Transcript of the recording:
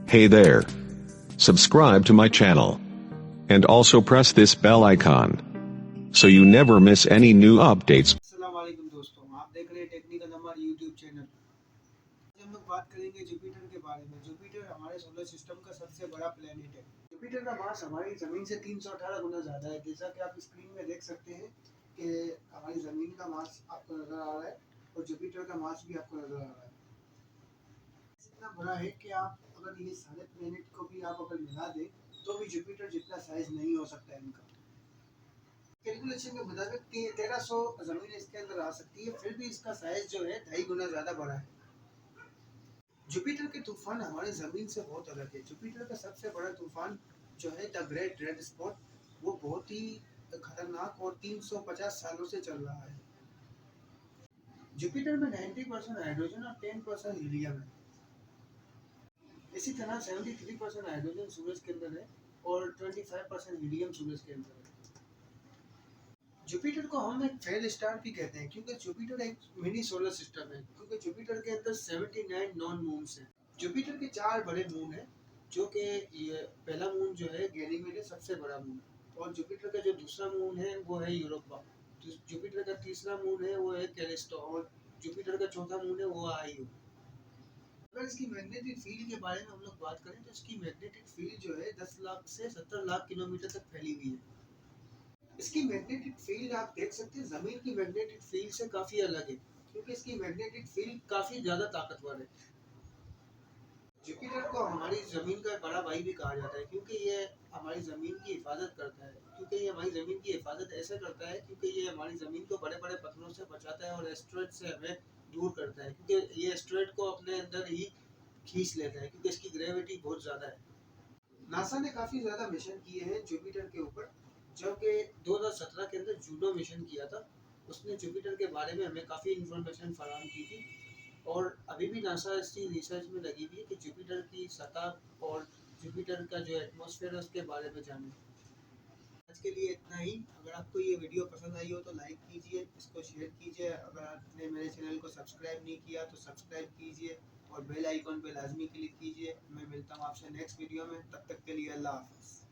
Hey there. Subscribe to my channel. And also press this bell icon. So you never miss any new updates. अस्सलाम वालेकुम दोस्तों, आप देख रहे हैं टेक्निकल हमारे यूट्यूब चैनल। आज हम लोग बात करेंगे जुपिटर के बारे में। जुपिटर हमारे सोलर सिस्टम का सबसे बड़ा प्लेनेट है। जुपिटर का मास हमारी ज़मीन से 318 गुना ज़्यादा है। जैसा कि आप स्क्रीन में देख सकते हैं कि हमारी ज़मीन का मास आपको नज़र आ रहा है और जुपिटर का मास भी आपको नज़र आ रहा है। इतना बड़ा है कि आप अगर ये सारे प्लेनेट को भी आप अगर मिला दें तो भी जुपिटर जितना साइज नहीं हो सकता है इनका। कैलकुलेशन के मुताबिक 1300 जमीन इसके अंदर आ सकती है, फिर भी इसका साइज जो है 2.5 गुना ज्यादा बड़ा है। जुपिटर के तूफान हमारे जमीन से बहुत अलग है। जुपिटर का सबसे बड़ा तूफान जो है द ग्रेट रेड स्पॉट, वो बहुत ही खतरनाक और 350 सालों से चल रहा है। जुपिटर में 90% हाइड्रोजन और 10% हीलियम है। इसी तरह 73% हाइड्रोजन सूरज के अंदर है और 25% हीलियम सूरज के अंदर है। जुपिटर को हम एक फेल स्टार भी कहते हैं क्योंकि जुपिटर एक मिनी सोलर सिस्टम है, क्योंकि जुपिटर के अंदर 79 नॉन मून्स हैं। जुपिटर के 4 बड़े मून हैं, जो कि ये पहला मून जो है गैनीमेड है, सबसे बड़ा मून, और जुपिटर का जो दूसरा मून है वो है यूरोपा। जुपिटर का तीसरा मून है वो है कैलिस्टो, और जुपिटर का चौथा मून है वो है आईओ। अगर इसकी मैग्नेटिक फील्ड के बारे में हम लोग बात करें तो इसकी मैग्नेटिक फील्ड जो है 10 लाख से 70 लाख किलोमीटर तक फैली हुई है। इसकी मैग्नेटिक फील्ड आप देख सकते हैं जमीन की मैग्नेटिक फील्ड से काफी अलग है, क्योंकि इसकी मैग्नेटिक फील्ड काफी ज्यादा ताकतवर है। जुपिटर को हमारी जमीन का बड़ा भाई भी कहा जाता है, क्योंकि ये हमारी जमीन की हिफाजत करता है। क्योंकि ये हमारी जमीन की हिफाजत ऐसे करता है क्योंकि ये हमारी जमीन को बड़े बड़े पत्थरों से बचाता है और एस्टेरॉयड से हमें दूर करता है, क्योंकि ये एस्टेरॉयड को अपने अंदर ही खींच लेता है, क्योंकि इसकी ग्रेविटी बहुत ज्यादा है। नासा ने काफी ज्यादा मिशन किए हैं जुपिटर के ऊपर, जबकि 2017 के अंदर जूनो मिशन किया था। उसने जुपिटर के बारे में हमें काफी इंफॉर्मेशन फराहम की थी, और अभी भी नासा इसी रिसर्च में लगी हुई है कि जुपिटर की सतह और जुपिटर का जो एटमॉस्फेयर है उसके बारे में जाने। आज के लिए इतना ही। अगर आपको ये वीडियो पसंद आई हो तो लाइक कीजिए, इसको शेयर कीजिए। अगर आपने मेरे चैनल को सब्सक्राइब नहीं किया तो सब्सक्राइब कीजिए और बेल आइकॉन पे लाजमी क्लिक कीजिए। मैं मिलता हूँ आपसे नेक्स्ट वीडियो में, तब तक के लिए अल्लाह हाफ़िज़।